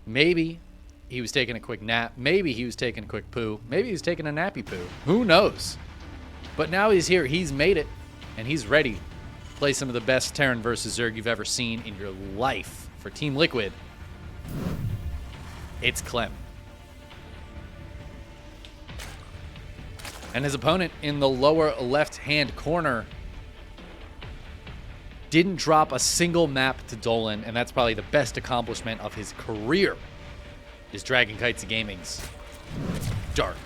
Maybe he was taking a quick nap. Maybe he was taking a quick poo. Maybe he was taking a nappy poo. Who knows? But now he's here. He's made it, and he's ready to play some of the best Terran versus Zerg you've ever seen in your life. For Team Liquid, it's Clem. And his opponent in the lower left-hand corner didn't drop a single map to Dolan, and that's probably the best accomplishment of his career, is Dragon Kites Gaming's Dark.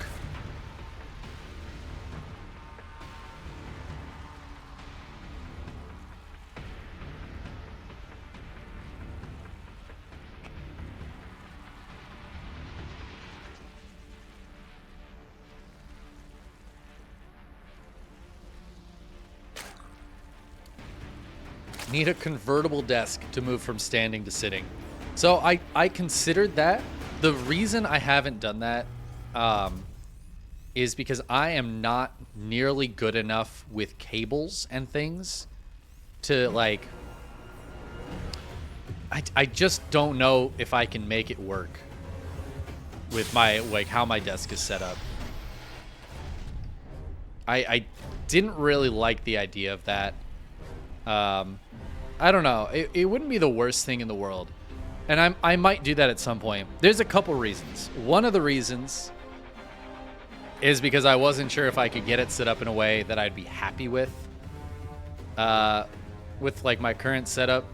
Need a convertible desk to move from standing to sitting. So I considered that. The reason I haven't done that is because I am not nearly good enough with cables and things to, like, I just don't know if I can make it work with my, like, how my desk is set up. I didn't really like the idea of that. I don't know. It wouldn't be the worst thing in the world. And I might do that at some point. There's a couple reasons. One of the reasons is because I wasn't sure if I could get it set up in a way that I'd be happy with like my current setup.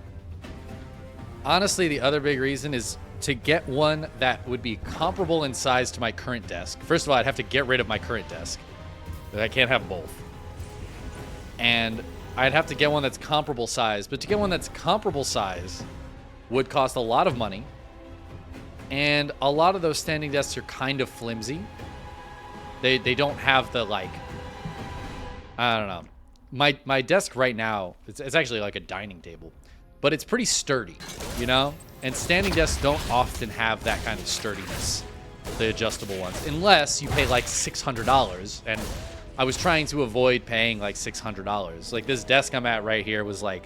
Honestly, the other big reason is to get one that would be comparable in size to my current desk. First of all, I'd have to get rid of my current desk. I can't have both. And I'd have to get one that's comparable size, but to get one that's comparable size would cost a lot of money. And a lot of those standing desks are kind of flimsy. They don't have the, like, I don't know. My desk right now, it's actually like a dining table, but it's pretty sturdy, you know? And standing desks don't often have that kind of sturdiness, the adjustable ones, unless you pay like $600. And I was trying to avoid paying like $600. Like, this desk I'm at right here was like,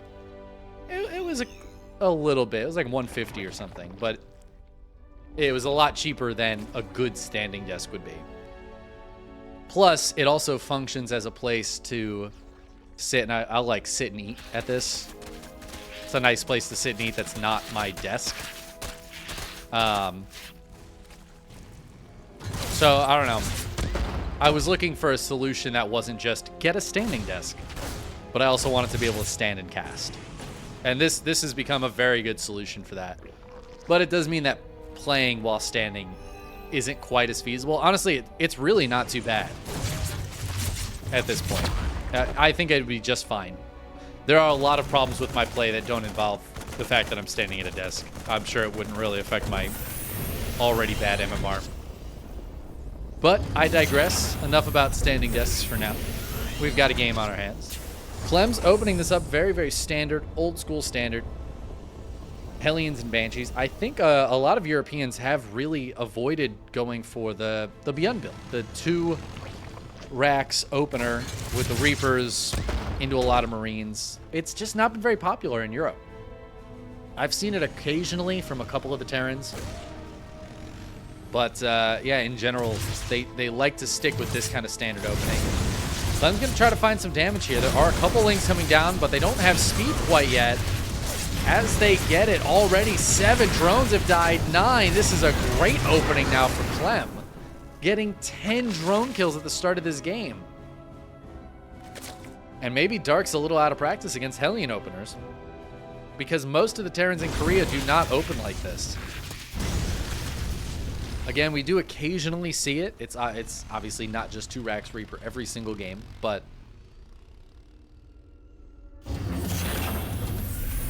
it was a little bit. It was like $150 or something, but it was a lot cheaper than a good standing desk would be. Plus, it also functions as a place to sit, and I'll like sit and eat at this. It's a nice place to sit and eat that's not my desk. So, I don't know. I was looking for a solution that wasn't just get a standing desk, but I also wanted to be able to stand and cast. And this has become a very good solution for that. But it does mean that playing while standing isn't quite as feasible. Honestly, it's really not too bad at this point. I think it'd be just fine. There are a lot of problems with my play that don't involve the fact that I'm standing at a desk. I'm sure it wouldn't really affect my already bad MMR. But I digress. Enough about standing desks for now. We've got a game on our hands. Clem's opening this up very, very standard, old school standard. Hellions and Banshees. I think a lot of Europeans have really avoided going for the Beyond build. The 2 racks opener with the Reapers into a lot of Marines. It's just not been very popular in Europe. I've seen it occasionally from a couple of the Terrans. But, yeah, in general, they like to stick with this kind of standard opening. Clem's going to try to find some damage here. There are a couple links coming down, but they don't have speed quite yet. As they get it, already 7 drones have died, 9. This is a great opening now for Clem. Getting 10 drone kills at the start of this game. And maybe Dark's a little out of practice against Hellion openers, because most of the Terrans in Korea do not open like this. Again, we do occasionally see it. It's obviously not just 2 racks Reaper every single game, but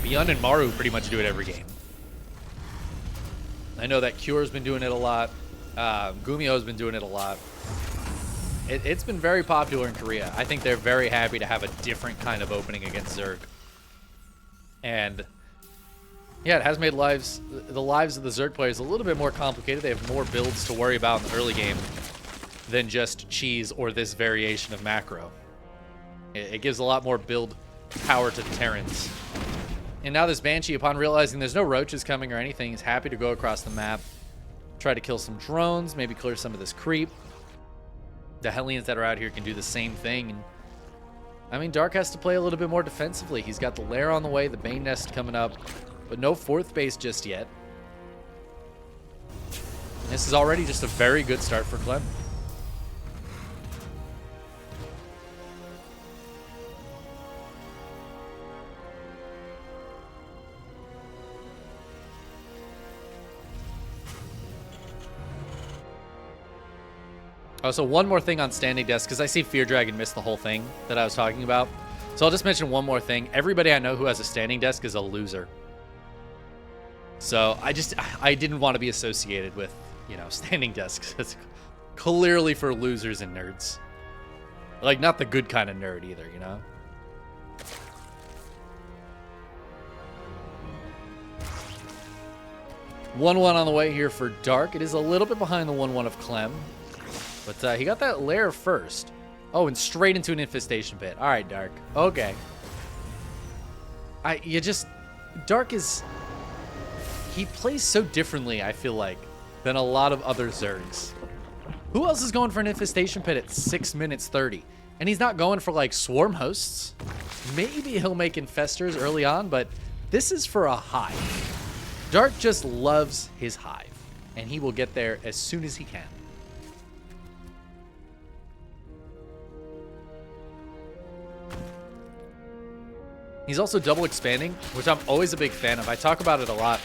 Beyond and Maru pretty much do it every game. I know that Cure's been doing it a lot. Gumio's been doing it a lot. It's been very popular in Korea. I think they're very happy to have a different kind of opening against Zerg. And yeah, it has made the lives of the Zerg players a little bit more complicated. They have more builds to worry about in the early game than just cheese or this variation of macro. It gives a lot more build power to the Terrans. And now this Banshee, upon realizing there's no roaches coming or anything, is happy to go across the map, try to kill some drones, maybe clear some of this creep. The Hellions that are out here can do the same thing. And I mean, Dark has to play a little bit more defensively. He's got the lair on the way, the Bane Nest coming up, but no fourth base just yet. And this is already just a very good start for Clem. Oh, so one more thing on standing desk, because I see Fear Dragon missed the whole thing that I was talking about. So I'll just mention one more thing. Everybody I know who has a standing desk is a loser. So I didn't want to be associated with, you know, standing desks. It's clearly for losers and nerds. Like, not the good kind of nerd either, you know? One on the way here for Dark. It is a little bit behind the 1-1 of Clem. But he got that lair first. Oh, and straight into an infestation pit. All right, Dark. Okay. Dark is... He plays so differently, I feel like, than a lot of other Zergs. Who else is going for an infestation pit at 6 minutes 30? And he's not going for, like, swarm hosts. Maybe he'll make infestors early on, but this is for a hive. Dark just loves his hive, and he will get there as soon as he can. He's also double expanding, which I'm always a big fan of. I talk about it a lot,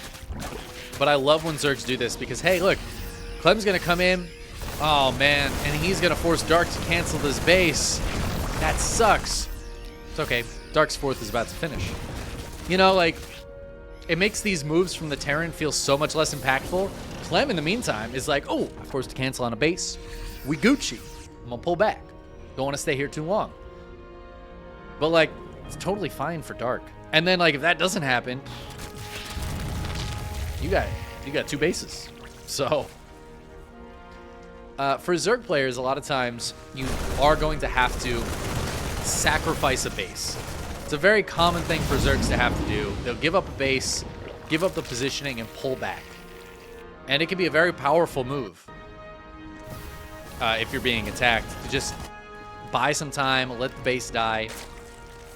but I love when Zergs do this because, hey, look, Clem's going to come in. Oh, man, and he's going to force Dark to cancel this base. That sucks. It's okay. Dark's fourth is about to finish. You know, like, it makes these moves from the Terran feel so much less impactful. Clem, in the meantime, is like, oh, I'm forced to cancel on a base. We Gucci. I'm going to pull back. Don't want to stay here too long. But, like, it's totally fine for Dark. And then, like, if that doesn't happen, you got two bases. So, for Zerg players, a lot of times you are going to have to sacrifice a base. It's a very common thing for Zergs to have to do. They'll give up a base, give up the positioning, and pull back. And it can be a very powerful move if you're being attacked, to just buy some time, let the base die.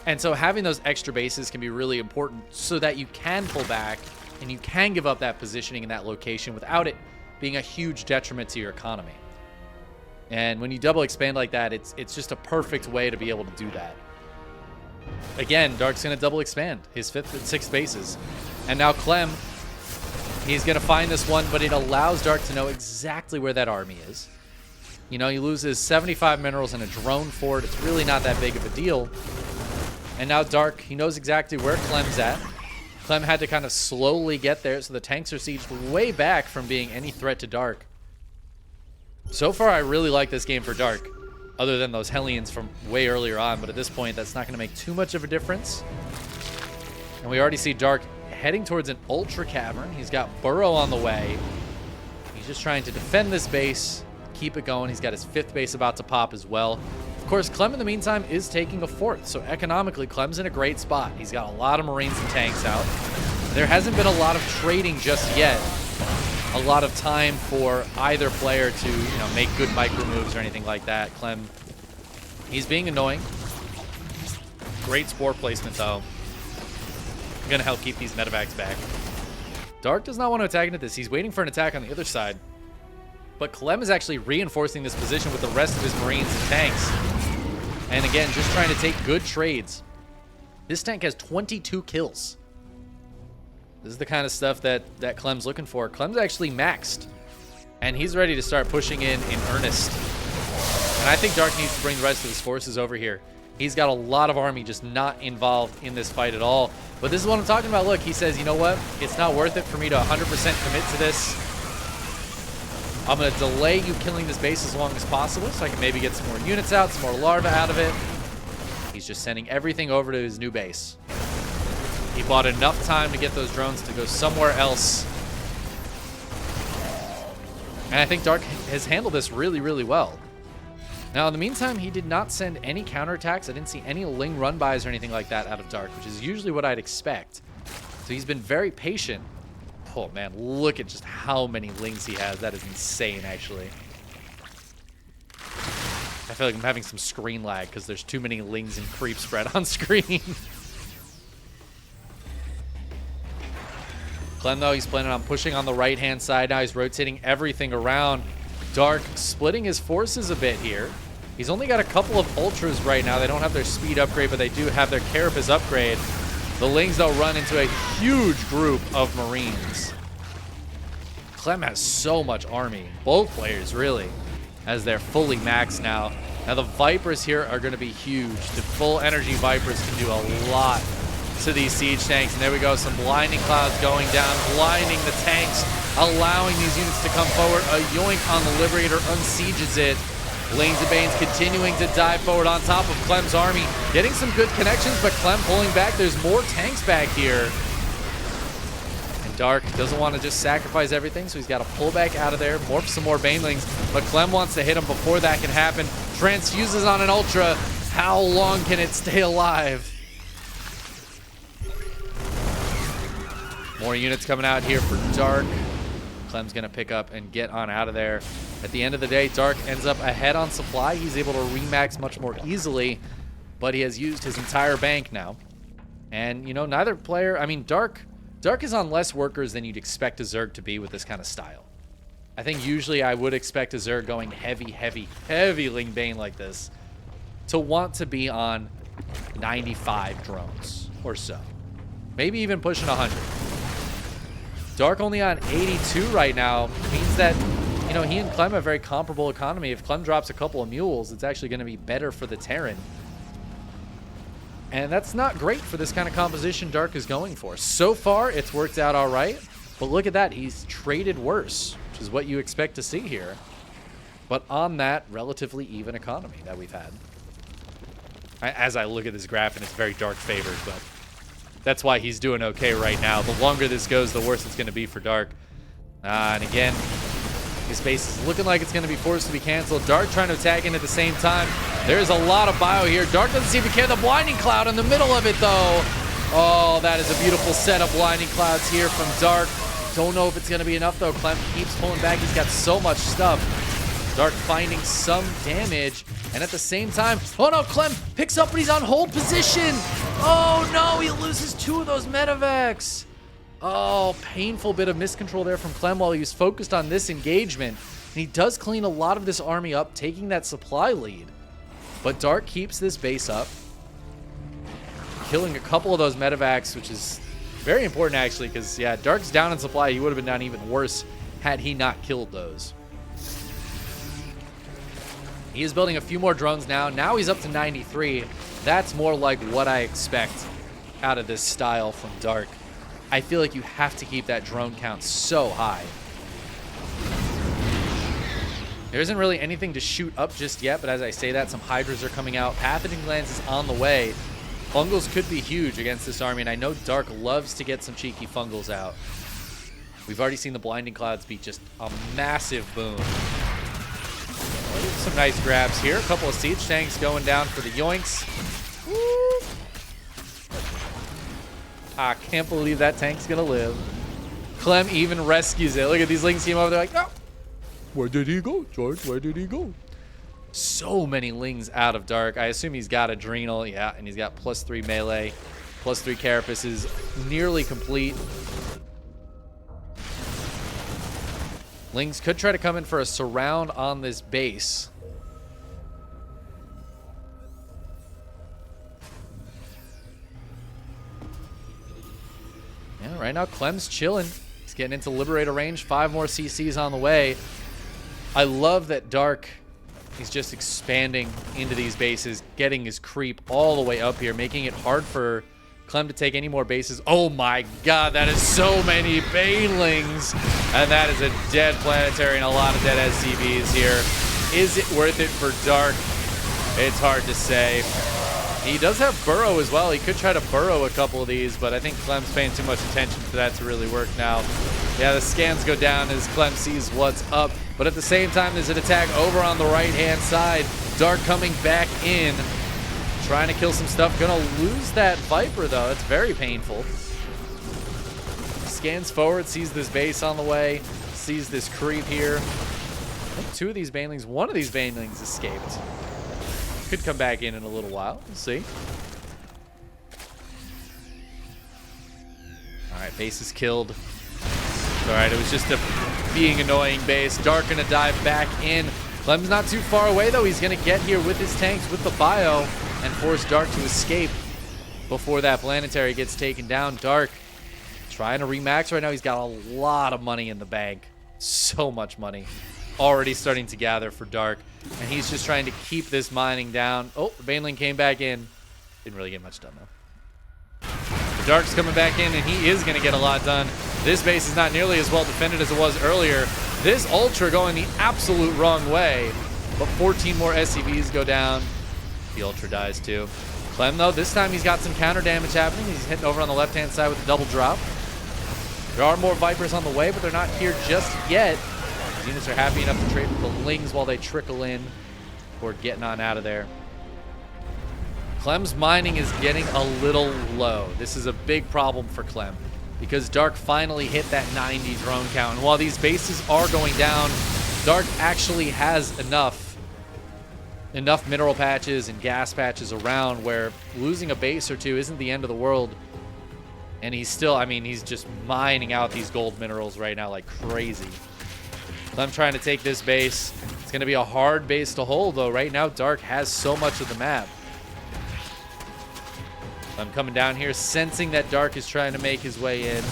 And so having those extra bases can be really important so that you can pull back and you can give up that positioning in that location without it being a huge detriment to your economy. And when you double expand like that, it's just a perfect way to be able to do that. Again, Dark's going to double expand his fifth and sixth bases. And now Clem, he's going to find this one, but it allows Dark to know exactly where that army is. You know, he loses 75 minerals and a drone fort. It's really not that big of a deal. And now Dark, he knows exactly where Clem's at. Clem had to kind of slowly get there, so the tanks are sieged way back from being any threat to Dark. So far, I really like this game for Dark, other than those Hellions from way earlier on, but at this point, that's not going to make too much of a difference. And we already see Dark heading towards an Ultra Cavern. He's got Burrow on the way. He's just trying to defend this base, keep it going. He's got his fifth base about to pop as well. Of course, Clem, in the meantime, is taking a fourth, so economically, Clem's in a great spot. He's got a lot of Marines and tanks out. There hasn't been a lot of trading just yet. A lot of time for either player to, you know, make good micro moves or anything like that. Clem, he's being annoying. Great spore placement, though. Gonna help keep these medevacs back. Dark does not want to attack into this. He's waiting for an attack on the other side. But Clem is actually reinforcing this position with the rest of his Marines and tanks. And again, just trying to take good trades. This tank has 22 kills. This is the kind of stuff that Clem's looking for. Clem's actually maxed. And he's ready to start pushing in earnest. And I think Dark needs to bring the rest of his forces over here. He's got a lot of army just not involved in this fight at all. But this is what I'm talking about. Look, he says, you know what? It's not worth it for me to 100% commit to this. I'm going to delay you killing this base as long as possible so I can maybe get some more units out, some more larvae out of it. He's just sending everything over to his new base. He bought enough time to get those drones to go somewhere else. And I think Dark has handled this really, really well. Now, in the meantime, he did not send any counterattacks. I didn't see any Ling run-bys or anything like that out of Dark, which is usually what I'd expect. So he's been very patient. Oh man, look at just how many lings he has. That is insane, actually. I feel like I'm having some screen lag because there's too many lings and creep spread on screen. Clem, though, he's planning on pushing on the right-hand side. Now he's rotating everything around. Dark splitting his forces a bit here. He's only got a couple of ultras right now. They don't have their speed upgrade, but they do have their carapace upgrade. The lings, though, run into a huge group of Marines. Clem has so much army. Both players, really, as they're fully maxed now. Now, the Vipers here are going to be huge. The full energy Vipers can do a lot to these siege tanks. And there we go, some blinding clouds going down, blinding the tanks, allowing these units to come forward. A yoink on the Liberator unsieges it. Lings and Banes continuing to dive forward on top of Clem's army, getting some good connections, but Clem pulling back. There's more tanks back here. And Dark doesn't want to just sacrifice everything, so he's got to pull back out of there, morph some more Banelings, but Clem wants to hit him before that can happen. Transfuses on an Ultra. How long can it stay alive? More units coming out here for Dark. Clem's going to pick up and get on out of there. At the end of the day, Dark ends up ahead on supply. He's able to remax much more easily, but he has used his entire bank now. And, you know, neither player... I mean, Dark is on less workers than you'd expect a Zerg to be with this kind of style. I think usually I would expect a Zerg going heavy Ling Bane like this to want to be on 95 drones or so. Maybe even pushing 100. Dark only on 82 right now means that, you know, he and Clem have very comparable economy. If Clem drops a couple of mules, it's actually going to be better for the Terran. And that's not great for this kind of composition Dark is going for. So far, it's worked out all right. But look at that. He's traded worse, which is what you expect to see here. But on that relatively even economy that we've had. As I look at this graph, and it's very Dark favored, but that's why he's doing okay right now. The longer this goes, the worse it's going to be for Dark. And again, his base is looking like it's going to be forced to be canceled. Dark trying to attack in at the same time. There's a lot of bio here. Dark doesn't seem to care. The blinding cloud in the middle of it, though. Oh, that is a beautiful set of blinding clouds here from Dark. Don't know if it's going to be enough, though. Clem keeps pulling back. He's got so much stuff. Dark finding some damage. And at the same time, oh no, Clem picks up, but he's on hold position. Oh no, he loses 2 of those medevacs. Oh, painful bit of miscontrol there from Clem while he was focused on this engagement. And he does clean a lot of this army up, taking that supply lead. But Dark keeps this base up, killing a couple of those medevacs, which is very important actually, because yeah, Dark's down in supply. He would have been down even worse had he not killed those. He is building a few more drones now. Now he's up to 93. That's more like what I expect out of this style from Dark. I feel like you have to keep that drone count so high. There isn't really anything to shoot up just yet, but as I say that, some Hydras are coming out. Pathogen Glands is on the way. Fungals could be huge against this army, and I know Dark loves to get some cheeky Fungals out. We've already seen the Blinding Clouds be just a massive boon. Some nice grabs here. A couple of siege tanks going down for the yoinks. Woo. I can't believe that tank's gonna live. Clem even rescues it. Look at these Lings team over there like, no. Where did he go, George? Where did he go? So many Lings out of Dark. I assume he's got Adrenal. Yeah, and he's got +3 melee, +3 carapace is nearly complete. Lings could try to come in for a surround on this base. Yeah, right now Clem's chilling. He's getting into Liberator range. 5 more CCs on the way. I love that Dark is just expanding into these bases, getting his creep all the way up here, making it hard for Clem to take any more bases. Oh my god, that is so many Banelings. And that is a dead planetary and a lot of dead SCVs here. Is it worth it for Dark? It's hard to say. He does have Burrow as well. He could try to burrow a couple of these, but I think Clem's paying too much attention for that to really work now. Yeah, the scans go down as Clem sees what's up. But at the same time, there's an attack over on the right-hand side. Dark coming back in. Trying to kill some stuff. Gonna lose that Viper, though. That's very painful. scans forward, sees this base on the way, sees this creep here. I think two of these banelings, one of these banelings escaped. Could come back in a little while. We'll see. All right, base is killed. All right, it was just a being annoying base. Dark gonna dive back in. Clem's not too far away though. He's gonna get here with his tanks, with the bio, and force Dark to escape before that planetary gets taken down. Dark trying to remax right now. He's got a lot of money in the bank. So much money already starting to gather for Dark. And he's just trying to keep this mining down. Oh, the Baneling came back in. Didn't really get much done, though. The Dark's coming back in, and he is going to get a lot done. This base is not nearly as well defended as it was earlier. This Ultra going the absolute wrong way. But 14 more SCVs go down. The Ultra dies, too. Clem, though, this time he's got some counter damage happening. He's hitting over on the left-hand side with a double drop. There are more Vipers on the way, but they're not here just yet. These units are happy enough to trade with the Lings while they trickle in before getting on out of there. Clem's mining is getting a little low. This is a big problem for Clem because Dark finally hit that 90 drone count. And while these bases are going down, Dark actually has enough mineral patches and gas patches around where losing a base or two isn't the end of the world. And he's still, I mean, he's just mining out these gold minerals right now like crazy. I'm trying to take this base. It's going to be a hard base to hold, though. Right now, Dark has so much of the map. I'm coming down here, sensing that Dark is trying to make his way in.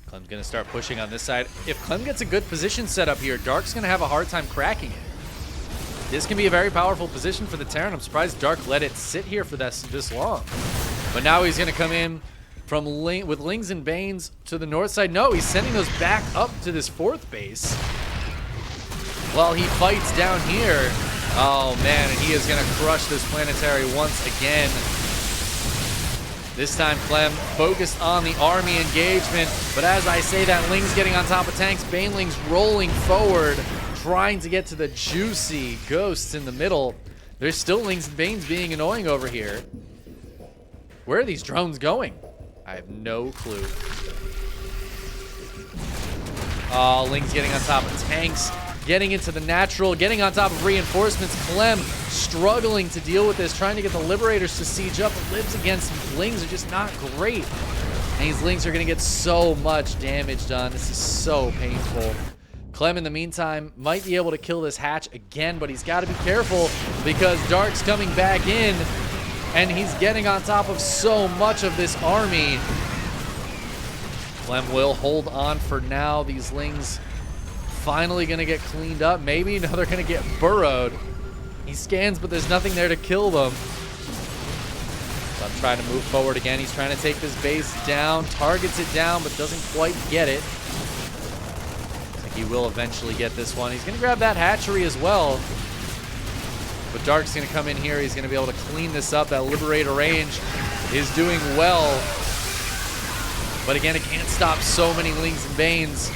Clem's going to start pushing on this side. If Clem gets a good position set up here, Dark's going to have a hard time cracking it. This can be a very powerful position for the Terran. I'm surprised Dark let it sit here for this long. But now he's going to come in from with Lings and Banes to the north side. No, he's sending those back up to this fourth base while he fights down here. Oh, man, and he is going to crush this planetary once again. This time, Clem focused on the army engagement. But as I say that, Ling's getting on top of tanks. Banelings rolling forward, trying to get to the juicy ghosts in the middle. There's still Lings and Banes being annoying over here. Where are these drones going? I have no clue. Oh, Ling's getting on top of tanks, getting into the natural, getting on top of reinforcements. Clem struggling to deal with this, trying to get the Liberators to siege up. But Libs against Lings are just not great. And these Lings are going to get so much damage done. This is so painful. Clem, in the meantime, might be able to kill this hatch again, but he's got to be careful because Dark's coming back in, and he's getting on top of so much of this army. Clem will hold on for now. These Lings finally going to get cleaned up. Maybe now they're going to get burrowed. He scans, but there's nothing there to kill them. So I'm trying to move forward again. He's trying to take this base down, targets it down, but doesn't quite get it. He will eventually get this one. He's going to grab that hatchery as well. But Dark's going to come in here. He's going to be able to clean this up. That Liberator range is doing well. But again, it can't stop so many Lings and Banes.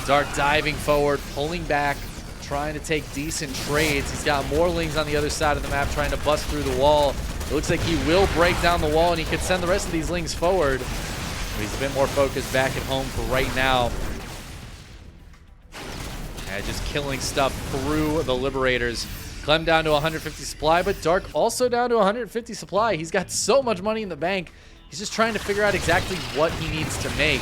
Dark diving forward, pulling back, trying to take decent trades. He's got more Lings on the other side of the map trying to bust through the wall. It looks like he will break down the wall, and he could send the rest of these Lings forward. But he's a bit more focused back at home for right now. Just killing stuff through the Liberators. Clem down to 150 supply, but Dark also down to 150 supply. He's got so much money in the bank. He's just trying to figure out exactly what he needs to make.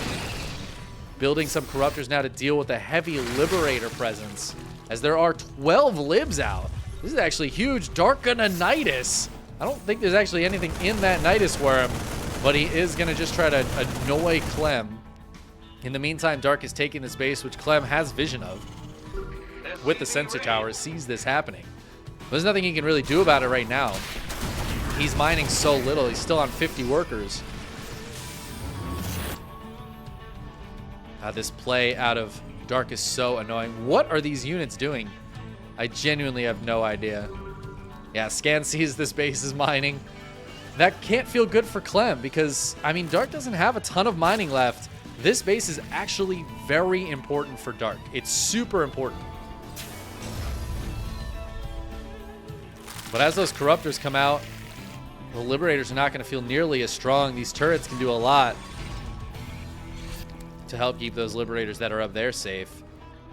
Building some Corruptors now to deal with a heavy Liberator presence, as there are 12 Libs out. This is actually huge. Dark gonna Nidus. I don't think there's actually anything in that Nidus Worm, but he is gonna just try to annoy Clem. In the meantime, Dark is taking this base, which Clem has vision of. With the sensor tower, sees this happening. There's nothing he can really do about it right now. He's mining so little. He's still on 50 workers. This play out of Dark is so annoying. What are these units doing? I genuinely have no idea. Yeah, Scan sees this base is mining. That can't feel good for Clem because, I mean, Dark doesn't have a ton of mining left. This base is actually very important for Dark. It's super important. But as those Corruptors come out, the Liberators are not going to feel nearly as strong. These turrets can do a lot to help keep those Liberators that are up there safe.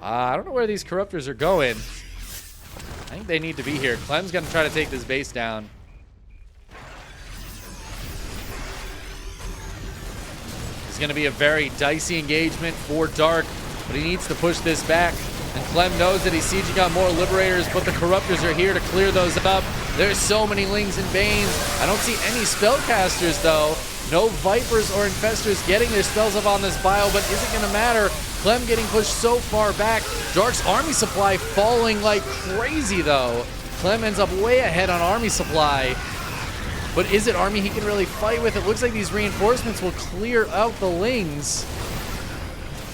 I don't know where these Corruptors are going. I think they need to be here. Clem's going to try to take this base down. It's going to be a very dicey engagement for Dark, but he needs to push this back. And Clem knows that he's sieging on more Liberators, but the Corruptors are here to clear those up. There's so many Lings and Banes. I don't see any Spellcasters, though. No Vipers or Infestors getting their spells up on this bio, but is it going to matter? Clem getting pushed so far back. Dark's army supply falling like crazy, though. Clem ends up way ahead on army supply. But is it army he can really fight with? It looks like these reinforcements will clear out the Lings.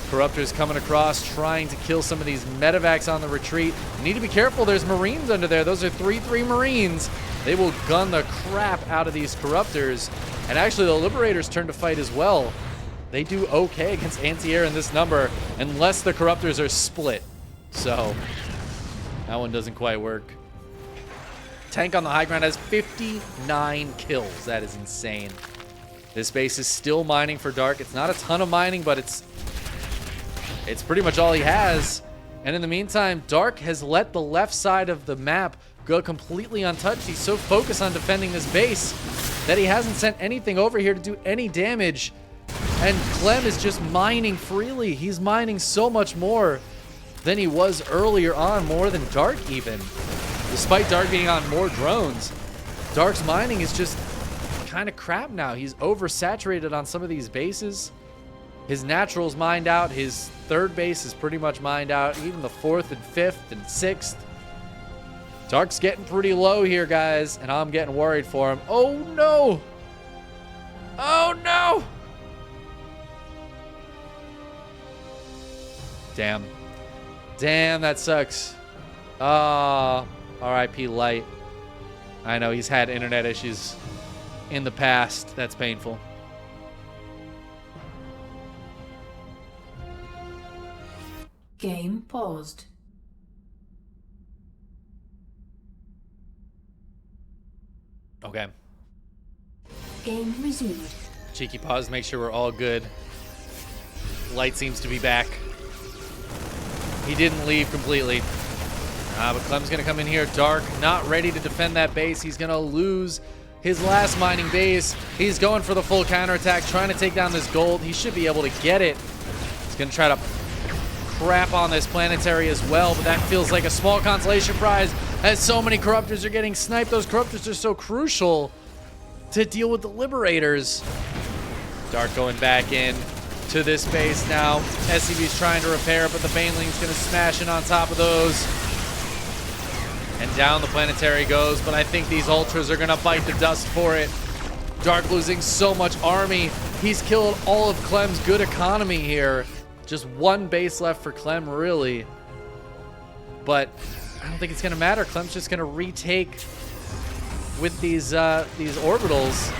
Corruptors coming across, trying to kill some of these medevacs on the retreat. You need to be careful. There's Marines under there. Those are 3-3 Marines. They will gun the crap out of these Corruptors. And actually, the Liberators turn to fight as well. They do okay against anti-air in this number, unless the Corruptors are split. So, that one doesn't quite work. Tank on the high ground has 59 kills. That is insane. This base is still mining for Dark. It's not a ton of mining, but it's pretty much all he has. And in the meantime, Dark has let the left side of the map go completely untouched. He's so focused on defending this base that he hasn't sent anything over here to do any damage. And Clem is just mining freely. He's mining so much more than he was earlier on, more than Dark even. Despite Dark being on more drones, Dark's mining is just kind of crap now. He's oversaturated on some of these bases. His natural's mined out. His third base is pretty much mined out. Even the fourth and fifth and sixth. Dark's getting pretty low here, guys, and I'm getting worried for him. Oh, no! Oh, no! Damn. Damn, that sucks. Ah. R.I.P. Light. I know he's had internet issues in the past. That's painful. Game paused. Okay. Game resumed. Cheeky pause, make sure we're all good. Light seems to be back. He didn't leave completely. But Clem's going to come in here. Dark, not ready to defend that base. He's going to lose his last mining base. He's going for the full counterattack, trying to take down this gold. He should be able to get it. He's going to try to crap on this planetary as well, but that feels like a small consolation prize as so many Corruptors are getting sniped. Those Corruptors are so crucial to deal with the Liberators. Dark going back in to this base now. SCV's trying to repair, but the Baneling's going to smash in on top of those. And down the planetary goes, but I think these Ultras are going to bite the dust for it. Dark losing so much army. He's killed all of Clem's good economy here. Just one base left for Clem, really. But I don't think it's going to matter. Clem's just going to retake with these orbitals.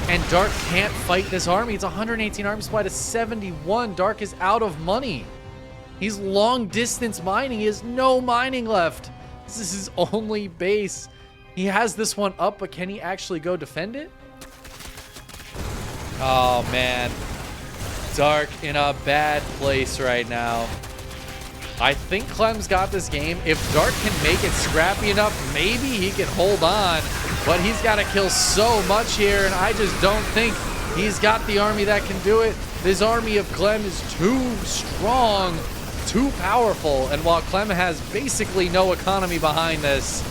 And Dark can't fight this army. It's 118 army supply to 71. Dark is out of money. He's long distance mining. He has no mining left. This is his only base. He has this one up, but can he actually go defend it? Oh, man. Dark in a bad place right now. I think Clem's got this game. If Dark can make it scrappy enough, maybe he can hold on. But he's got to kill so much here, and I just don't think he's got the army that can do it. This army of Clem is too strong, too powerful, and while Clem has basically no economy behind this,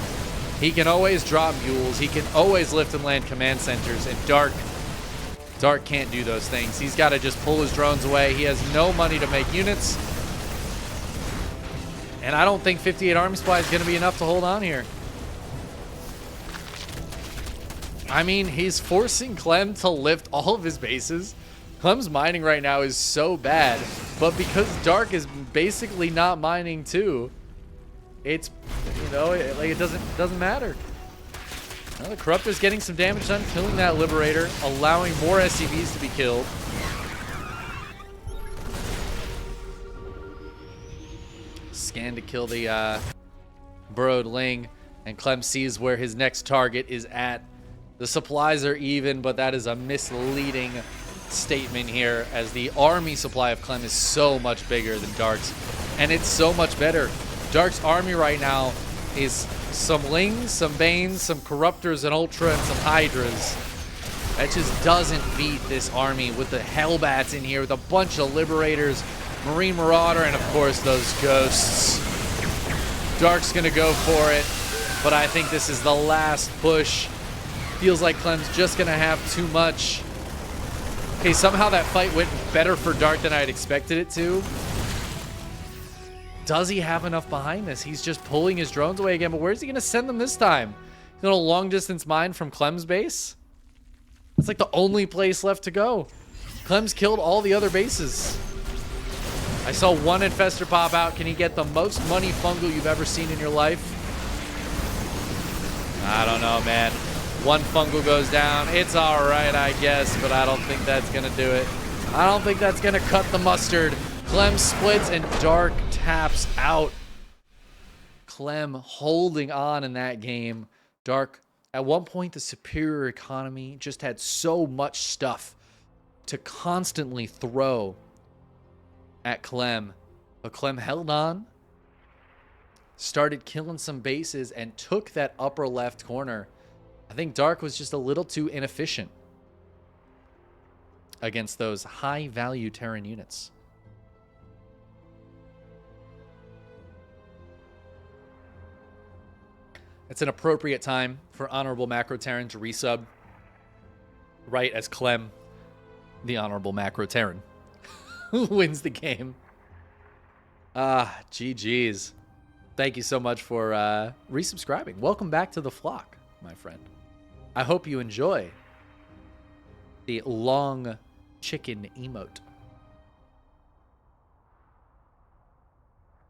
he can always drop mules, he can always lift and land command centers, and Dark can't do those things. He's got to just pull his drones away. He has no money to make units, and I don't think 58 army supply is going to be enough to hold on here. I mean, he's forcing Clem to lift all of his bases. Clem's mining right now is so bad, but because Dark is basically not mining too, it's, you know, like it doesn't matter. Well, the Corruptor's getting some damage done, killing that Liberator, allowing more SCVs to be killed. Scan to kill the burrowed Ling. And Clem sees where his next target is at. The supplies are even, but that is a misleading statement here, as the army supply of Clem is so much bigger than Dark's. And it's so much better. Dark's army right now is some Lings, some Banes, some Corruptors, an Ultra, and some Hydras. That just doesn't beat this army with the Hellbats in here, with a bunch of Liberators, Marine Marauder, and of course those Ghosts. Dark's gonna go for it, but I think this is the last push. Feels like Clem's just gonna have too much. Okay, somehow that fight went better for Dark than I had expected it to. Does he have enough behind this? He's just pulling his drones away again, but where's he gonna send them this time? He's gonna long distance mine from Clem's base? That's like the only place left to go. Clem's killed all the other bases. I saw one Infestor pop out. Can he get the most money fungal you've ever seen in your life? I don't know, man. One fungal goes down. It's all right, I guess, but I don't think that's going to do it. I don't think that's going to cut the mustard. Clem splits and Dark taps out. Clem holding on in that game. Dark, at one point, the superior economy just had so much stuff to constantly throw at Clem. But Clem held on, started killing some bases, and took that upper left corner. I think Dark was just a little too inefficient against those high-value Terran units. It's an appropriate time for Honorable Macro Terran to resub, right as Clem, the Honorable Macro Terran, wins the game. GG's. Thank you so much for resubscribing. Welcome back to the flock, my friend. I hope you enjoy the long chicken emote.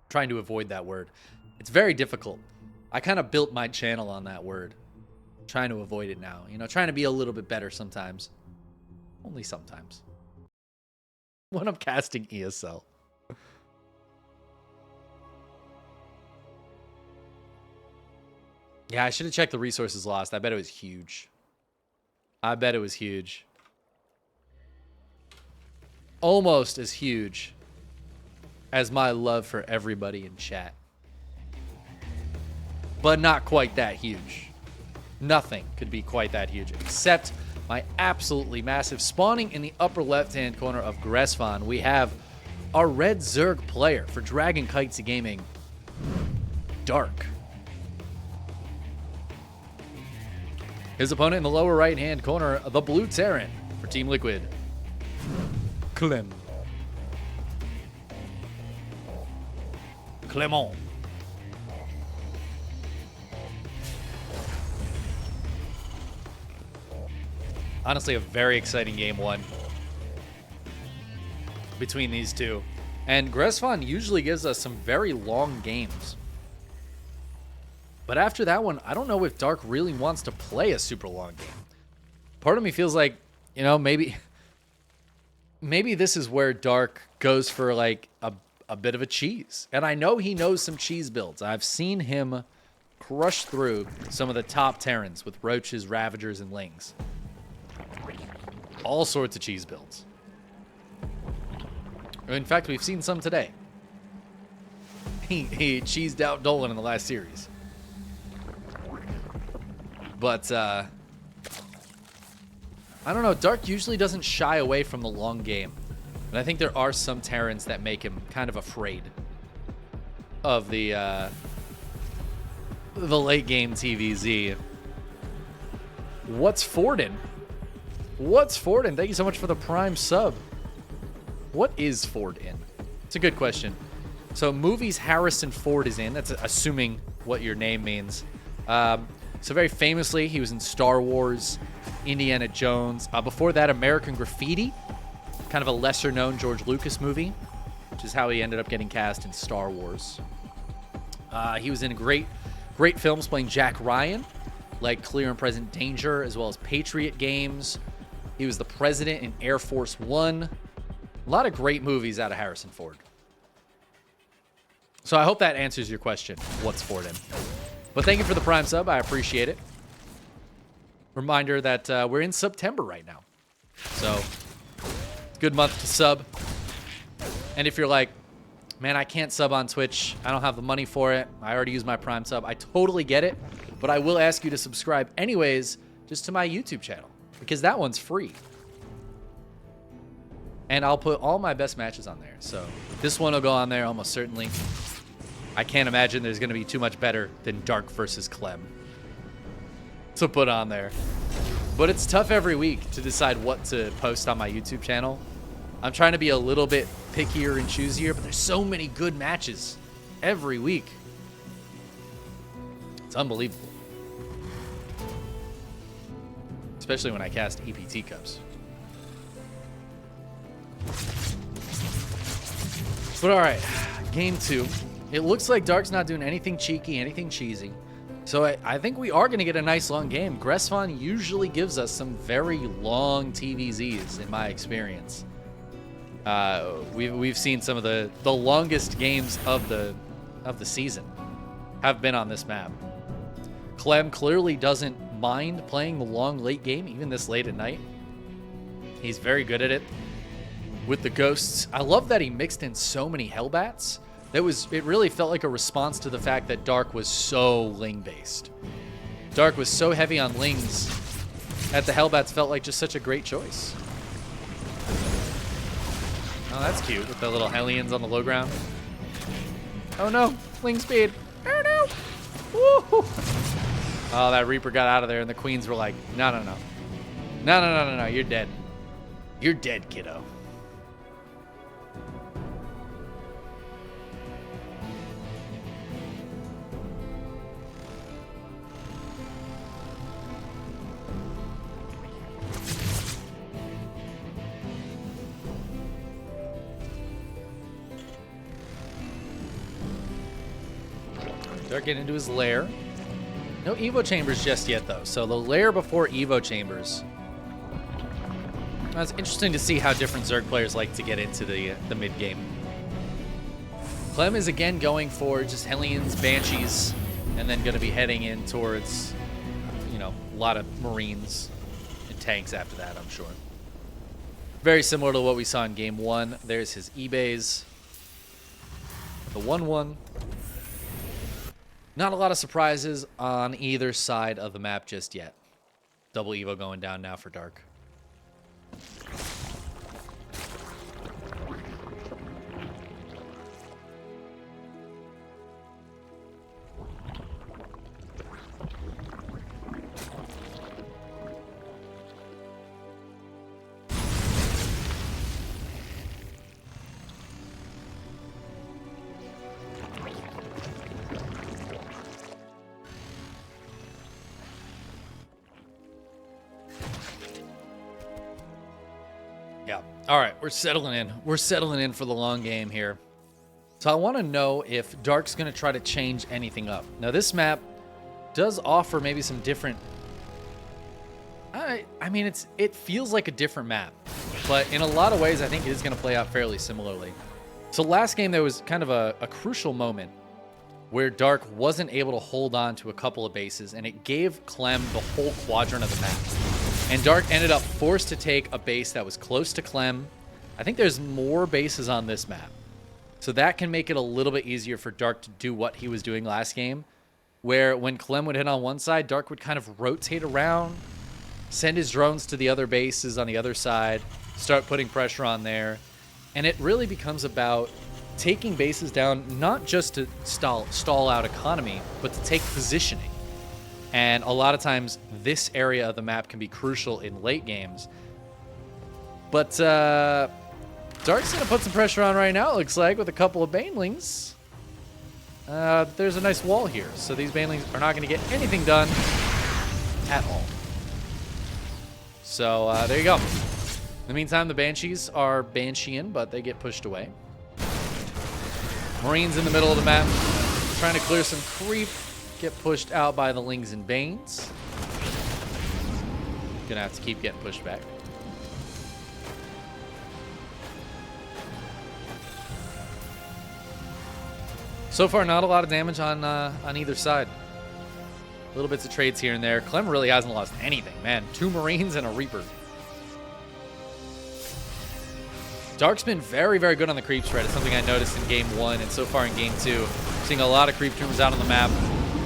Trying to avoid that word. It's very difficult. I kind of built my channel on that word. Trying to avoid it now. You know, trying to be a little bit better sometimes. Only sometimes. When I'm casting ESL. Yeah, I should have checked the resources lost. I bet it was huge. I bet it was huge. Almost as huge as my love for everybody in chat. But not quite that huge. Nothing could be quite that huge, except my absolutely massive spawning in the upper left-hand corner of Gresfon. We have our red Zerg player for Dragon Kites Gaming, Dark. His opponent in the lower right-hand corner, the blue Terran for Team Liquid, Clem. Clement. Honestly, a very exciting game one between these two. And Gresfon usually gives us some very long games. But after that one, I don't know if Dark really wants to play a super long game. Part of me feels like, you know, maybe this is where Dark goes for like a bit of a cheese. And I know he knows some cheese builds. I've seen him crush through some of the top Terrans with Roaches, Ravagers, and Lings. All sorts of cheese builds. In fact, we've seen some today. He cheesed out Dolan in the last series. But, I don't know. Dark usually doesn't shy away from the long game. And I think there are some Terrans that make him kind of afraid of the late game TvZ. What's Forden? What's Forden? Thank you so much for the Prime sub. What is Ford in? It's a good question. So movies Harrison Ford is in. That's assuming what your name means. So very famously, he was in Star Wars, Indiana Jones. Before that, American Graffiti. Kind of a lesser-known George Lucas movie, which is how he ended up getting cast in Star Wars. He was in great films playing Jack Ryan, like Clear and Present Danger, as well as Patriot Games. He was the president in Air Force One. A lot of great movies out of Harrison Ford. So I hope that answers your question. What's Ford in? But thank you for the Prime sub. I appreciate it. Reminder that we're in September right now. So, good month to sub. And if you're like, man, I can't sub on Twitch. I don't have the money for it. I already used my Prime sub. I totally get it. But I will ask you to subscribe anyways, just to my YouTube channel. Because that one's free. And I'll put all my best matches on there. So, this one will go on there almost certainly. I can't imagine there's going to be too much better than Dark versus Clem to put on there. But it's tough every week to decide what to post on my YouTube channel. I'm trying to be a little bit pickier and choosier, but there's so many good matches every week. It's unbelievable. Especially when I cast EPT Cups. But alright, game 2. It looks like Dark's not doing anything cheeky, anything cheesy. So I think we are going to get a nice long game. Gressfon usually gives us some very long TvZs in my experience. We've seen some of the longest games of the season have been on this map. Clem clearly doesn't mind playing the long late game, even this late at night. He's very good at it. With the ghosts, I love that he mixed in so many Hellbats. It really felt like a response to the fact that Dark was so Ling-based. Dark was so heavy on Lings that the Hellbats felt like just such a great choice. Oh, that's cute with the little Hellions on the low ground. Oh no, Ling speed. Oh no. Woo! Oh, that Reaper got out of there and the Queens were like, no, no, no. No, no, no, no, no, you're dead. You're dead, kiddo. Dark getting into his lair. No Evo Chambers just yet, though. So the lair before Evo Chambers. It's interesting to see how different Zerg players like to get into the mid-game. Clem is again going for just Hellions, Banshees, and then going to be heading in towards, you know, a lot of Marines and tanks after that, I'm sure. Very similar to what we saw in Game 1. There's his eBays. The 1-1. Not a lot of surprises on either side of the map just yet. Double Evo going down now for Dark. Yeah. All right, we're settling in. We're settling in for the long game here. So I want to know if Dark's going to try to change anything up. Now, this map does offer maybe some different... I mean, it feels like a different map. But in a lot of ways, I think it is going to play out fairly similarly. So last game, there was kind of a crucial moment where Dark wasn't able to hold on to a couple of bases, and it gave Clem the whole quadrant of the map. And Dark ended up forced to take a base that was close to Clem. I think there's more bases on this map. So that can make it a little bit easier for Dark to do what he was doing last game, where when Clem would hit on one side, Dark would kind of rotate around, send his drones to the other bases on the other side, start putting pressure on there. And it really becomes about taking bases down, not just to stall out economy, but to take positioning. And a lot of times, this area of the map can be crucial in late games. But Dark's going to put some pressure on right now, it looks like, with a couple of Banelings. There's a nice wall here, so these Banelings are not going to get anything done at all. So there you go. In the meantime, the Banshees are Bansheeing, but they get pushed away. Marines in the middle of the map, trying to clear some creep. Get pushed out by the Lings and Banes. Gonna have to keep getting pushed back. So far, not a lot of damage on either side. Little bits of trades here and there. Clem really hasn't lost anything, man. 2 Marines and a Reaper. Dark's been very, very good on the creep spread. It's something I noticed in Game 1 and so far in Game 2. Seeing a lot of creep tombs out on the map.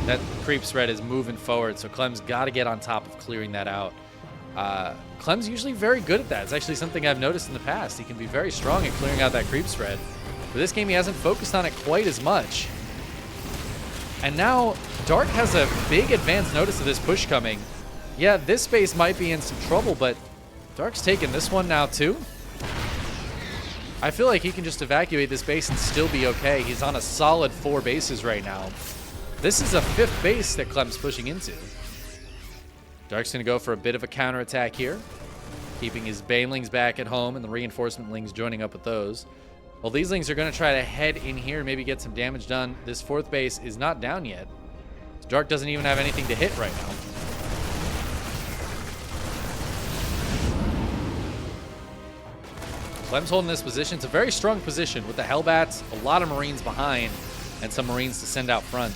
That creep spread is moving forward, so Clem's got to get on top of clearing that out. Clem's usually very good at that. It's actually something I've noticed in the past. He can be very strong at clearing out that creep spread. For this game, he hasn't focused on it quite as much. And now, Dark has a big advance notice of this push coming. Yeah, this base might be in some trouble, but Dark's taking this one now too. I feel like he can just evacuate this base and still be okay. He's on a solid 4 bases right now. This is a 5th base that Clem's pushing into. Dark's going to go for a bit of a counterattack here, keeping his banelings back at home and the reinforcement lings joining up with those. Well, these lings are going to try to head in here and maybe get some damage done. This 4th base is not down yet. Dark doesn't even have anything to hit right now. Clem's holding this position. It's a very strong position with the Hellbats, a lot of Marines behind, and some Marines to send out front.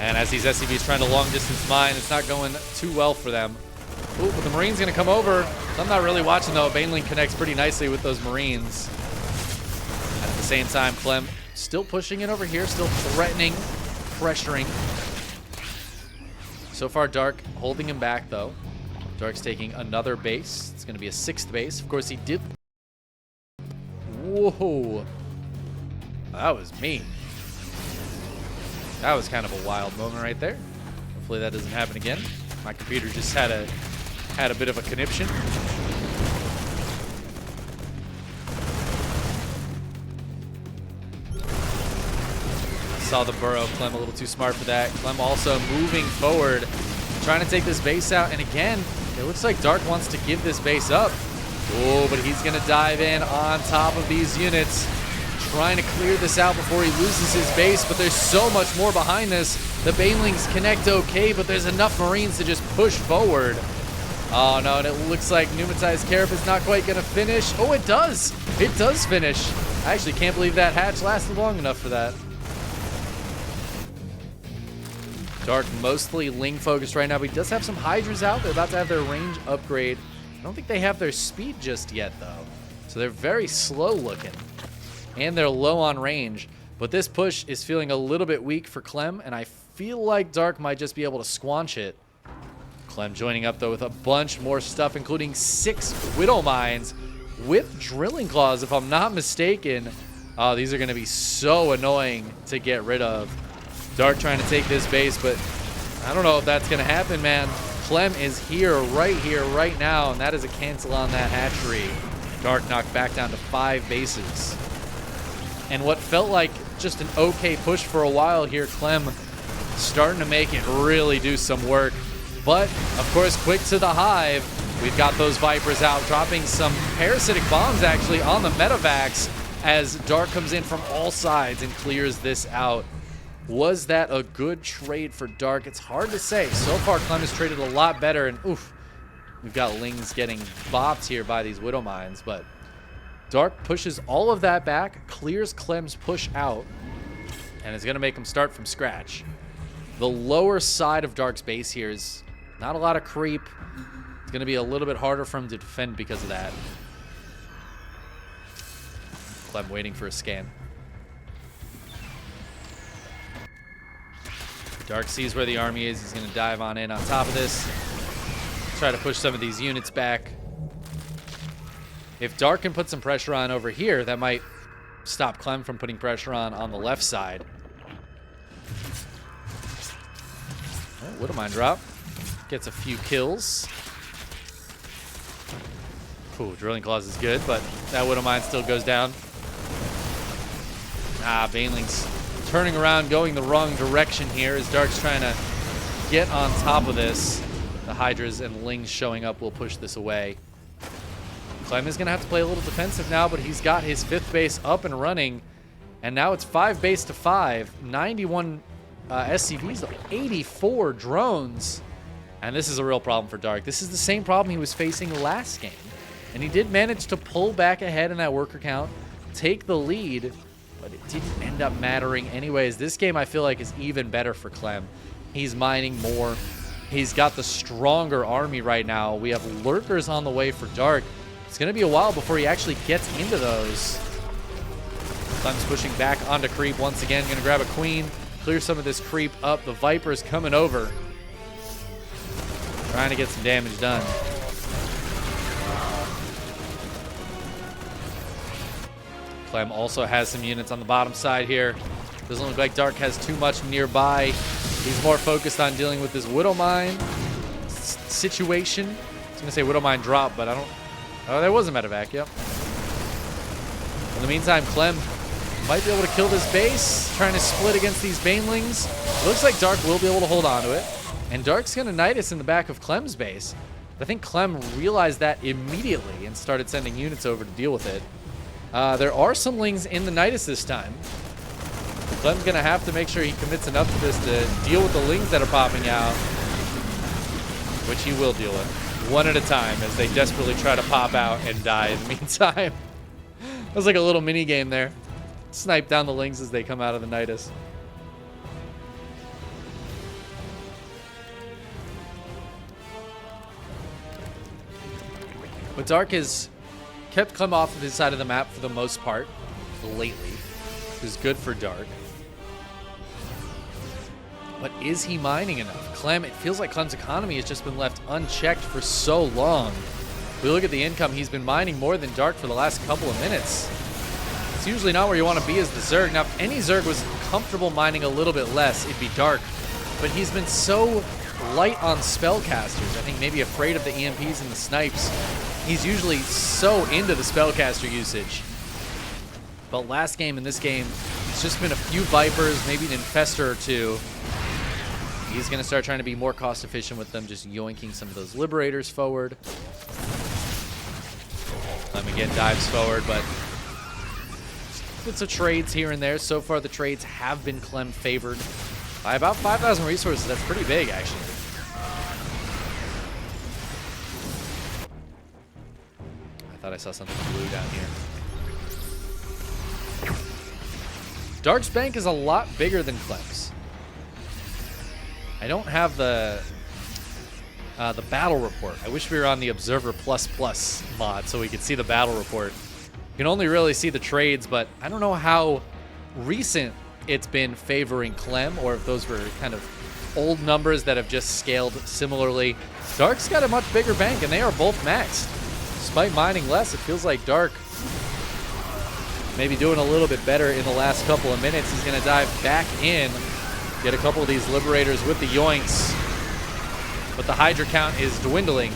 And as these SCVs trying to long-distance mine, it's not going too well for them. Ooh, but the Marine's going to come over. I'm not really watching, though. Baneling connects pretty nicely with those Marines. And at the same time, Clem still pushing it over here, still threatening, pressuring. So far, Dark holding him back, though. Dark's taking another base. It's going to be a 6th base. Of course, he did. Whoa. That was mean. That was kind of a wild moment right there. Hopefully that doesn't happen again. My computer just had a bit of a conniption. Saw the burrow. Clem a little too smart for that. Clem also moving forward, trying to take this base out. And again, it looks like Dark wants to give this base up. Oh, but he's going to dive in on top of these units, trying to clear this out before he loses his base. But there's so much more behind this. The Banelings connect okay, but there's enough Marines to just push forward. Oh, no, and it looks like Pneumatized Carib is not quite going to finish. Oh, it does. It does finish. I actually can't believe that hatch lasted long enough for that. Dark mostly Ling focused right now, but he does have some Hydras out. They're about to have their range upgrade. I don't think they have their speed just yet, though. So they're very slow looking. And they're low on range. But this push is feeling a little bit weak for Clem, and I feel like Dark might just be able to squanch it. Clem joining up, though, with a bunch more stuff, including 6 Widow Mines with Drilling Claws, if I'm not mistaken. Oh, these are going to be so annoying to get rid of. Dark trying to take this base, but I don't know if that's going to happen, man. Clem is here right now, and that is a cancel on that hatchery. Dark knocked back down to 5 bases. And what felt like just an okay push for a while here, Clem starting to make it really do some work. But, of course, quick to the hive. We've got those Vipers out, dropping some parasitic bombs, actually, on the medevacs as Dark comes in from all sides and clears this out. Was that a good trade for Dark? It's hard to say. So far, Clem has traded a lot better, and oof, we've got Lings getting bopped here by these Widow Mines, but Dark pushes all of that back, clears Clem's push out, and is going to make him start from scratch. The lower side of Dark's base here is not a lot of creep. It's going to be a little bit harder for him to defend because of that. Clem waiting for a scan. Dark sees where the army is. He's going to dive on in on top of this. Try to push some of these units back. If Dark can put some pressure on over here, that might stop Clem from putting pressure on the left side. Oh, Widow Mine drop. Gets a few kills. Ooh, Drilling Claws is good, but that Widow Mine still goes down. Ah, Banelings turning around, going the wrong direction here as Dark's trying to get on top of this. The Hydras and Lings showing up will push this away. Clem is going to have to play a little defensive now, but he's got his 5th base up and running. And now it's 5 base to 5. 91 SCVs, 84 drones. And this is a real problem for Dark. This is the same problem he was facing last game. And he did manage to pull back ahead in that worker count, take the lead. but it didn't end up mattering anyways. This game I feel like is even better for Clem. He's mining more. He's got the stronger army right now. We have lurkers on the way for Dark. It's going to be a while before he actually gets into those. Clem's pushing back onto creep once again. Going to grab a queen, clear some of this creep up. The Viper's coming over. Trying to get some damage done. Clem also has some units on the bottom side here. Doesn't look like Dark has too much nearby. He's more focused on dealing with this Widow Mine situation. I was going to say Widow Mine drop, but I don't... Oh, there was a medevac, yep. In the meantime, Clem might be able to kill this base, trying to split against these Banelings. Looks like Dark will be able to hold on to it. And Dark's going to Nidus in the back of Clem's base. I think Clem realized that immediately and started sending units over to deal with it. There are some Lings in the Nidus this time. Clem's going to have to make sure he commits enough to this to deal with the Lings that are popping out, which he will deal with one at a time as they desperately try to pop out and die in the meantime. It was like a little mini game there. Snipe down the Lings as they come out of the Nidus. But Dark has kept Clem off of his side of the map for the most part lately, which is good for Dark. But is he mining enough? Clem, it feels like Clem's economy has just been left unchecked for so long. If we look at the income, he's been mining more than Dark for the last couple of minutes. It's usually not where you want to be as the Zerg. Now, if any Zerg was comfortable mining a little bit less, it'd be Dark. But he's been so light on spellcasters. I think maybe afraid of the EMPs and the snipes. He's usually so into the spellcaster usage. But last game and this game, it's just been a few Vipers, maybe an Infestor or two. He's going to start trying to be more cost efficient with them, just yoinking some of those Liberators forward. Clem again dives forward, but bits of trades here and there. So far, the trades have been Clem favored by about 5,000 resources. That's pretty big, actually. I thought I saw something blue down here. Dark's bank is a lot bigger than Clem's. I don't have the battle report. I wish we were on the Observer ++ mod so we could see the battle report. You can only really see the trades, but I don't know how recent it's been favoring Clem, or if those were kind of old numbers that have just scaled similarly. Dark's got a much bigger bank, and they are both maxed. Despite mining less, it feels like Dark maybe doing a little bit better in the last couple of minutes. He's going to dive back in, get a couple of these Liberators with the yoinks, but the Hydra count is dwindling.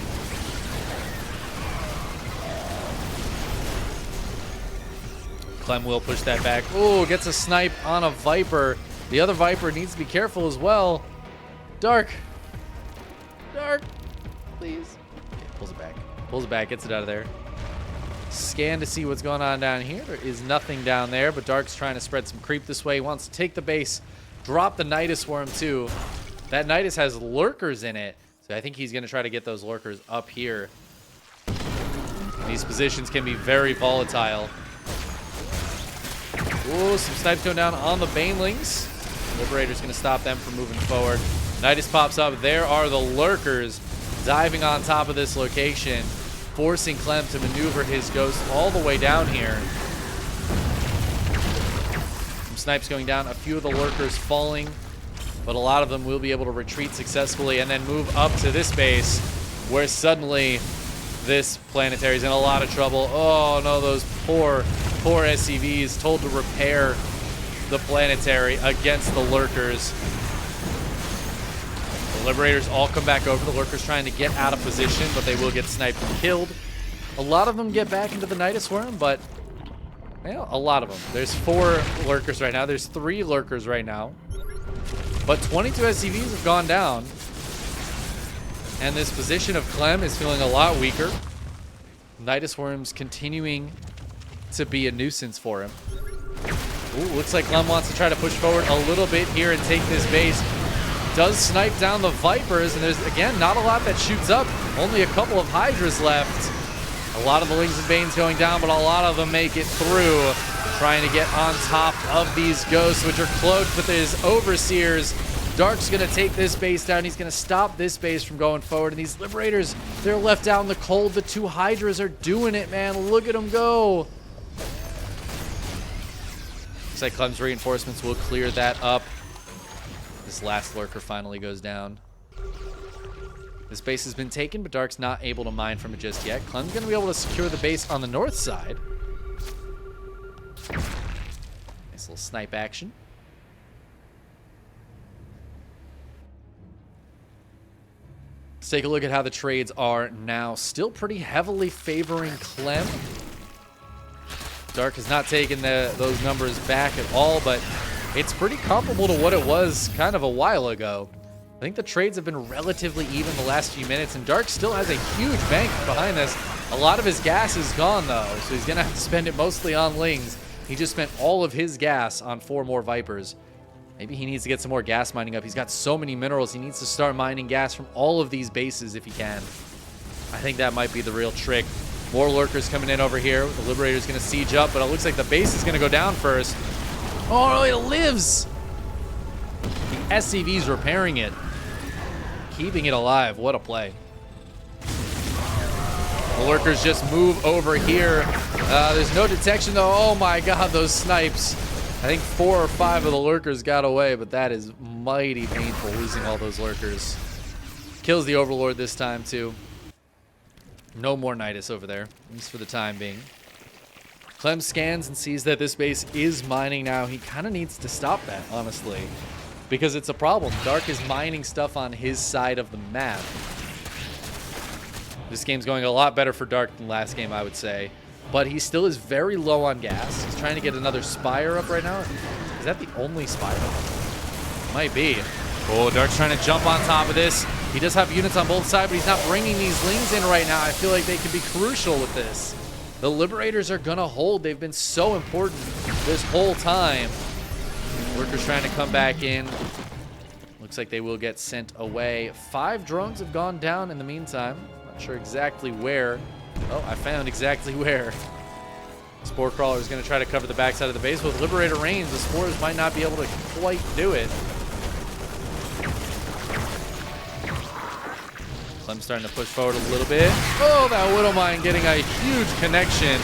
Clem will push that back. Oh, gets a snipe on a Viper. The other Viper needs to be careful as well. Dark. Dark, please. Okay, pulls it back. Pulls it back, gets it out of there. Scan to see what's going on down here. There is nothing down there, but Dark's trying to spread some creep this way. He wants to take the base, drop the Nidus Worm too. That Nidus has lurkers in it, so I think he's going to try to get those lurkers up here. These positions can be very volatile. Ooh, some snipes going down on the Banelings. Liberator's going to stop them from moving forward. Nidus pops up. There are the lurkers diving on top of this location, forcing Clem to maneuver his ghost all the way down here. Some snipes going down, a few of the lurkers falling, but a lot of them will be able to retreat successfully and then move up to this base, where suddenly this planetary is in a lot of trouble. Oh no, those poor SCVs told to repair the planetary against the lurkers. The Liberators all come back over. The lurkers trying to get out of position, but they will get sniped and killed. A lot of them get back into the Nidus Worm, but well, a lot of them. There's 4 lurkers right now. There's 3 lurkers right now. But 22 SCVs have gone down. And this position of Clem is feeling a lot weaker. Nidus Worm's continuing to be a nuisance for him. Ooh, looks like Clem wants to try to push forward a little bit here and take this base. Does snipe down the Vipers, and there's, again, not a lot that shoots up. Only a couple of Hydras left. A lot of the Lings and Banes going down, but a lot of them make it through. trying to get on top of these ghosts, which are cloaked with his overseers. Dark's going to take this base down. He's going to stop this base from going forward. And these Liberators, they're left out in the cold. The two Hydras are doing it, man. Look at them go. Looks like Clem's reinforcements will clear that up. This last lurker finally goes down. This base has been taken, but Dark's not able to mine from it just yet. Clem's going to be able to secure the base on the north side. Nice little snipe action. Let's take a look at how the trades are now. Still pretty heavily favoring Clem. Dark has not taken those numbers back at all, but it's pretty comparable to what it was kind of a while ago. I think the trades have been relatively even the last few minutes, and Dark still has a huge bank behind this. A lot of his gas is gone, though, so he's going to have to spend it mostly on Lings. He just spent all of his gas on 4 more Vipers. Maybe he needs to get some more gas mining up. He's got so many minerals. He needs to start mining gas from all of these bases if he can. I think that might be the real trick. More lurkers coming in over here. The Liberator's going to siege up, but it looks like the base is going to go down first. Oh, it lives! The SCV's repairing it. Keeping it alive. What a play. The lurkers just move over here. There's no detection, though. Oh, my God, those snipes. I think 4 or 5 of the lurkers got away, but that is mighty painful, losing all those lurkers. Kills the Overlord this time, too. No more Nidus over there, at least for the time being. Clem scans and sees that this base is mining now. He kind of needs to stop that, honestly, because it's a problem. Dark is mining stuff on his side of the map. This game's going a lot better for Dark than last game, I would say. But he still is very low on gas. He's trying to get another Spire up right now. Is that the only Spire? Might be. Oh, Dark's trying to jump on top of this. He does have units on both sides, but he's not bringing these Lings in right now. I feel like they could be crucial with this. The Liberators are going to hold. They've been so important this whole time. Lurkers trying to come back in. Looks like they will get sent away. 5 drones have gone down in the meantime. Not sure exactly where. Oh, I found exactly where. Spore Crawler is going to try to cover the backside of the base. With Liberator range, the Spores might not be able to quite do it. Clem's starting to push forward a little bit. Oh, that Widow Mine getting a huge connection.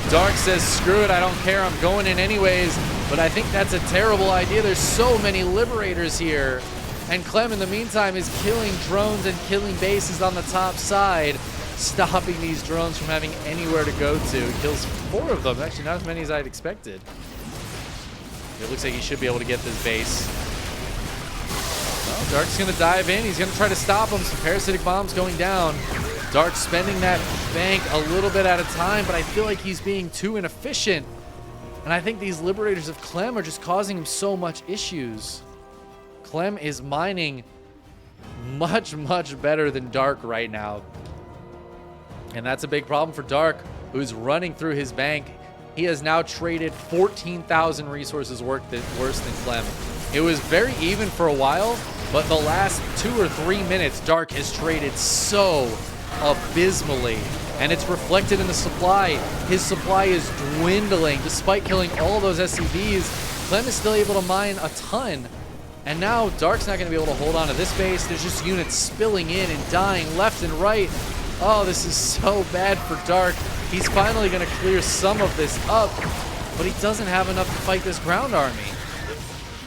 Dark says, screw it, I don't care, I'm going in anyways. But I think that's a terrible idea. There's so many Liberators here. And Clem, in the meantime, is killing drones and killing bases on the top side, stopping these drones from having anywhere to go to. He kills 4 of them. Actually, not as many as I'd expected. It looks like he should be able to get this base. Well, Dark's going to dive in. He's going to try to stop him. Some parasitic bombs going down. Dark spending that bank a little bit at a time, but I feel like he's being too inefficient. And I think these Liberators of Clem are just causing him so much issues. Clem is mining much, much better than Dark right now. And that's a big problem for Dark, who's running through his bank. He has now traded 14,000 resources worse than Clem. It was very even for a while, but the last 2 or 3 minutes, Dark has traded so abysmally. And it's reflected in the supply. His supply is dwindling. Despite killing all those SCVs, Clem is still able to mine a ton. And now Dark's not going to be able to hold on to this base. There's just units spilling in and dying left and right. Oh, this is so bad for Dark. He's finally going to clear some of this up, but he doesn't have enough to fight this ground army.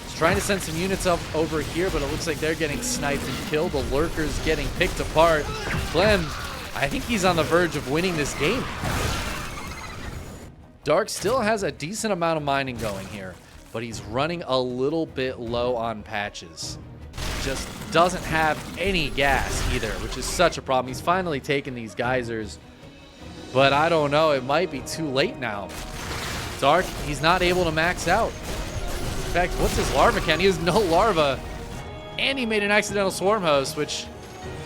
He's trying to send some units up over here, but it looks like they're getting sniped and killed. The Lurkers getting picked apart. Clem, I think he's on the verge of winning this game. Dark still has a decent amount of mining going here, but he's running a little bit low on patches. Just doesn't have any gas either, which is such a problem. He's finally taken these geysers, but I don't know. It might be too late now. Dark, he's not able to max out. In fact, what's his larva count? He has no larva, and he made an accidental swarm host, which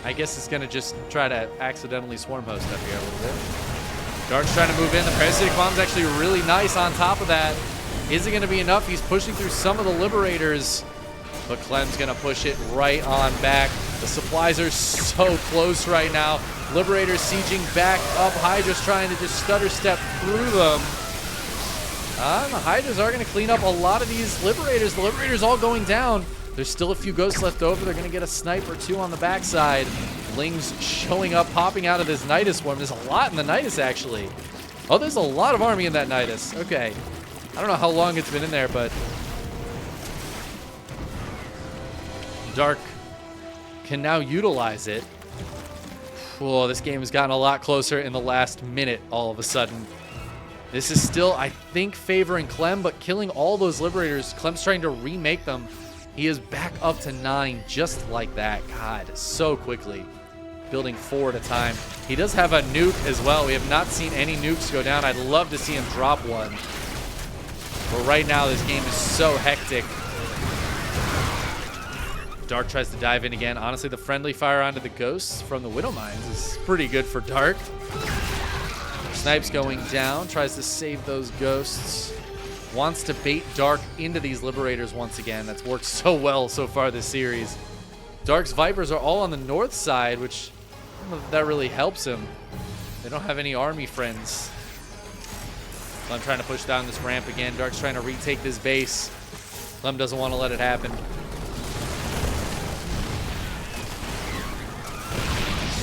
I guess is going to just try to accidentally swarm host up here a little bit. Dark's trying to move in. The parasitic bomb's actually really nice on top of that. Is it going to be enough? He's pushing through some of the Liberators, but Clem's going to push it right on back. The supplies are so close right now. Liberators sieging back up. Hydra's trying to just stutter step through them. The Hydras are going to clean up a lot of these Liberators. The Liberators all going down. There's still a few ghosts left over. They're going to get a snipe or two on the backside. Lings showing up, popping out of this Nidus swarm. There's a lot in the Nidus, actually. Oh, there's a lot of army in that Nidus. Okay. I don't know how long it's been in there, but Dark can now utilize it. Whoa, this game has gotten a lot closer in the last minute all of a sudden. This is still, I think, favoring Clem, but killing all those Liberators. Clem's trying to remake them. He is back up to 9 just like that. God, so quickly. Building 4 at a time. He does have a nuke as well. We have not seen any nukes go down. I'd love to see him drop one. But right now, this game is so hectic. Dark tries to dive in again. Honestly, the friendly fire onto the ghosts from the Widow Mines is pretty good for Dark. Snipes going down. Tries to save those ghosts. Wants to bait Dark into these Liberators once again. That's worked so well so far this series. Dark's Vipers are all on the north side, which I don't know if that really helps him. They don't have any army friends. Clem trying to push down this ramp again. Dark's trying to retake this base. Clem doesn't want to let it happen.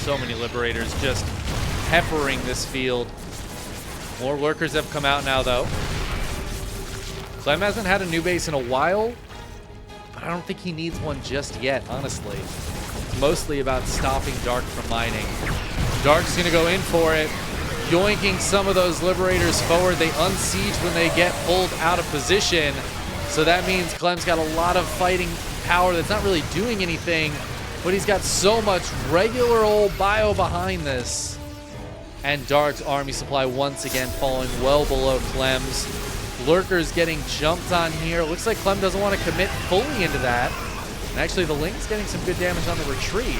So many Liberators just peppering this field. More lurkers have come out now, though. Clem hasn't had a new base in a while, but I don't think he needs one just yet, honestly. It's mostly about stopping Dark from mining. Dark's going to go in for it, yoinking some of those Liberators forward. They unsiege when they get pulled out of position, so that means Clem's got a lot of fighting power that's not really doing anything, but he's got so much regular old bio behind this. And Dark's army supply once again falling well below Clem's. Lurkers getting jumped on here. Looks like Clem doesn't want to commit fully into that. And actually, the Link's getting some good damage on the retreat.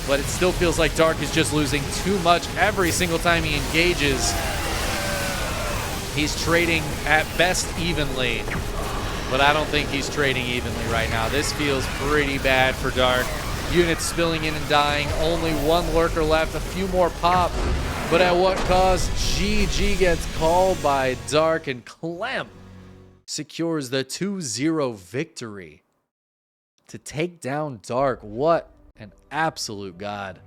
But it still feels like Dark is just losing too much every single time he engages. He's trading at best evenly, but I don't think he's trading evenly right now. This feels pretty bad for Dark. Units spilling in and dying. Only one lurker left. A few more pop. But at what cost? GG gets called by Dark, and Clem secures the 2-0 victory to take down Dark. What an absolute god.